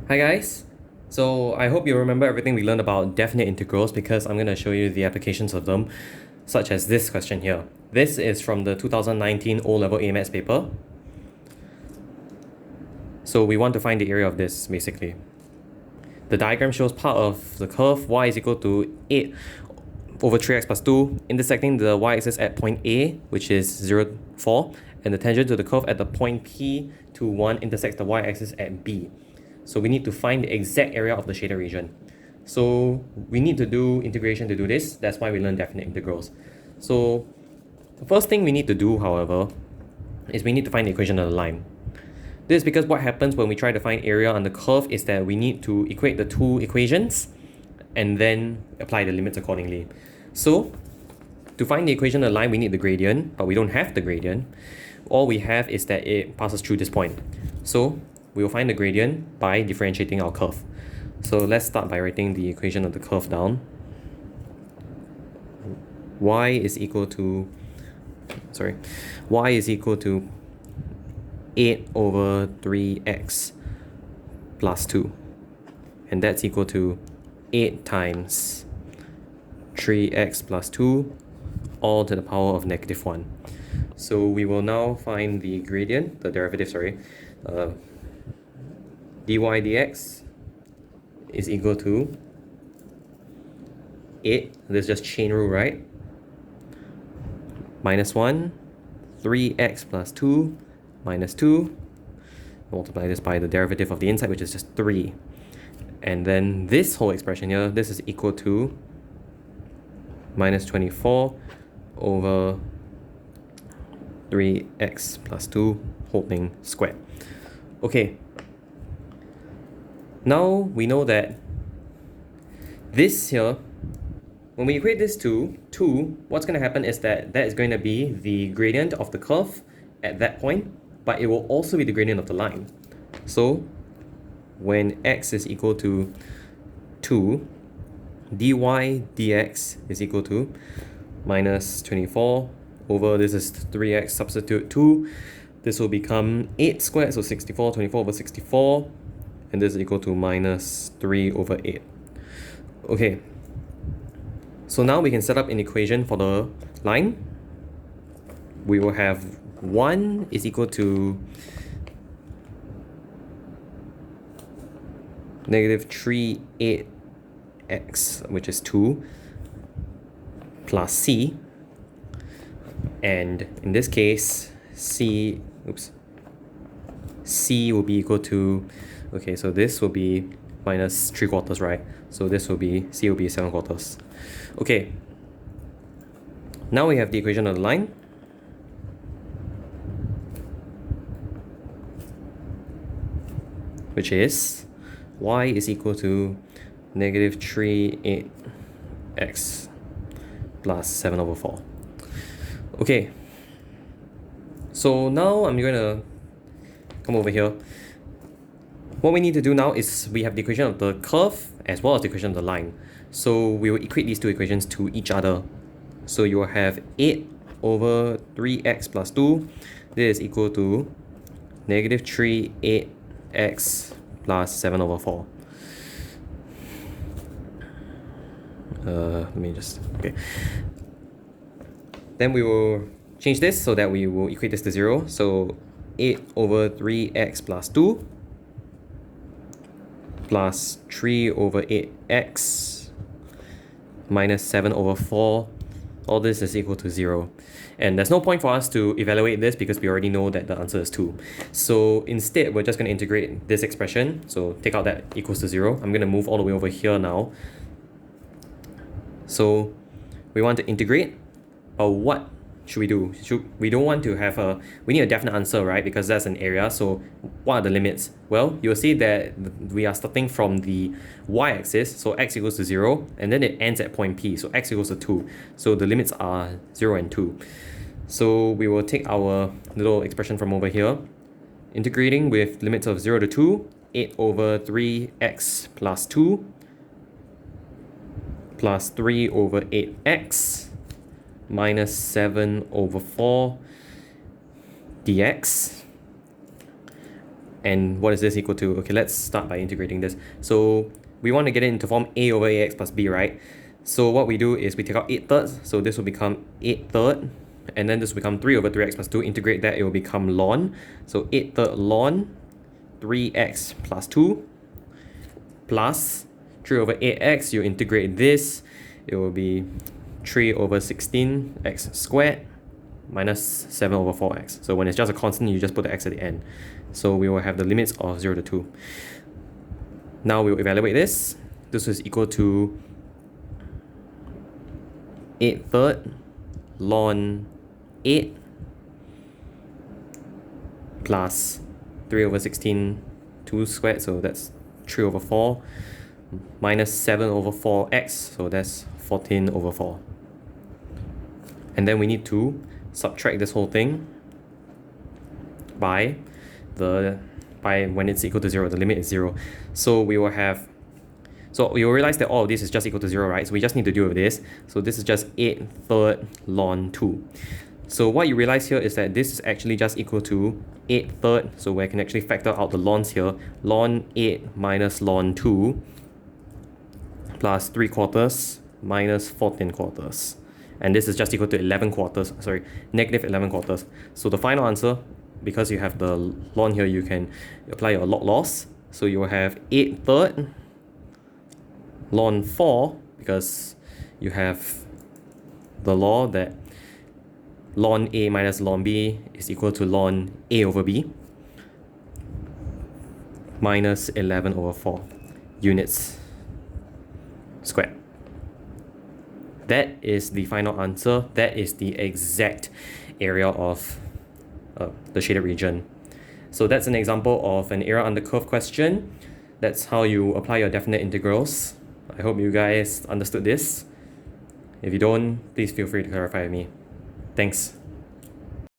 Hi guys! So I hope you remember everything we learned about definite integrals because I'm going to show you the applications of them, such as this question here. This is from the 2019 O-Level A-Maths paper. So we want to find the area of this, basically. The diagram shows part of the curve y is equal to 8 over 3x plus 2, intersecting the y-axis at point A, which is 0, 4, and the tangent to the curve at the point P to 1 intersects the y-axis at B. So we need to find the exact area of the shaded region. So we need to do integration to do this. That's why we learn definite integrals. So the first thing we need to do, however, is we need to find the equation of the line. This is because what happens when we try to find area on the curve is that we need to equate the two equations and then apply the limits accordingly. So to find the equation of the line, we need the gradient, but we don't have the gradient. All we have is that it passes through this point. So we will find the gradient by differentiating our curve. So let's start by writing the equation of the curve down. y is equal to 8 over 3x plus 2. And that's equal to 8 times 3x plus 2 all to the power of negative 1. So we will now find the gradient, the derivative, dy dx is equal to 8, this is just chain rule, right? Minus 1, 3x plus 2, minus 2, multiply this by the derivative of the inside, which is just 3. And then this whole expression here, this is equal to minus 24 over 3x plus 2 whole thing squared. Okay. Now we know that this here, when we equate this to 2, what's going to happen is that is going to be the gradient of the curve at that point, but it will also be the gradient of the line. So when x is equal to 2, dy dx is equal to minus 24 over, this is 3x, substitute 2. This will become 8 squared, so 64, 24 over 64. And this is equal to minus 3 over 8. Okay. So now we can set up an equation for the line. We will have 1 is equal to negative 3, 8x, which is 2, plus c. And in this case, c will be equal to, okay, so this will be minus 3/4, right? So this will be, c will be 7/4. Okay. Now we have the equation of the line. Which is y is equal to negative 3, 8x plus 7 over 4. Okay. So now I'm going to come over here. What we need to do now is we have the equation of the curve as well as the equation of the line. So we will equate these two equations to each other. So you will have 8 over 3x plus 2. This is equal to negative 3, 8x plus 7 over 4. Let me just, okay. Then we will change this so that we will equate this to 0. So 8 over 3x plus 2 plus 3 over 8x minus 7 over 4. All this is equal to 0. And there's no point for us to evaluate this because we already know that the answer is 2. So instead, we're just going to integrate this expression. So take out that equals to 0. I'm going to move all the way over here now. So we want to integrate, but what should we do? We don't want to have we need a definite answer, right? Because that's an area. So what are the limits? Well, you'll see that we are starting from the y-axis, so x equals to 0, and then it ends at point P, so x equals to 2. So the limits are 0 and 2. So we will take our little expression from over here, integrating with limits of 0 to 2, 8 over 3x plus 2 plus 3 over 8x minus 7 over 4 dx And what is this equal to? Okay, let's start by integrating this. So we want to get it into form a over ax plus b, right? So what we do is we take out 8/3, so this will become 8/3, and then this will become 3 over 3x plus 2. Integrate that, it will become ln. So 8/3 ln 3x plus 2 plus 3 over 8x. You integrate this, it will be 3 over 16x squared minus 7 over 4x. So when it's just a constant, you just put the x at the end. So we will have the limits of 0 to 2. Now we will evaluate this. This is equal to 8/3 ln 8 plus 3 over 16 2 squared, so that's 3 over 4, minus 7 over 4x, so that's 14 over 4. And then we need to subtract this whole thing by when it's equal to 0, the limit is 0. So we will have, so you will realize that all of this is just equal to 0, right? So we just need to deal with this. So this is just 8/3 ln 2. So what you realize here is that this is actually just equal to 8/3. So we can actually factor out the lns here. Ln 8 minus ln 2 plus 3/4 minus 14/4. And this is just equal to negative 11/4. So the final answer, because you have the ln here, you can apply your log loss. So you will have 8/3 ln 4, because you have the law that ln a minus ln b is equal to ln a over b, minus 11 over 4 units squared. That is the final answer. That is the exact area of the shaded region. So that's an example of an area under curve question. That's how you apply your definite integrals. I hope you guys understood this. If you don't, please feel free to clarify with me. Thanks.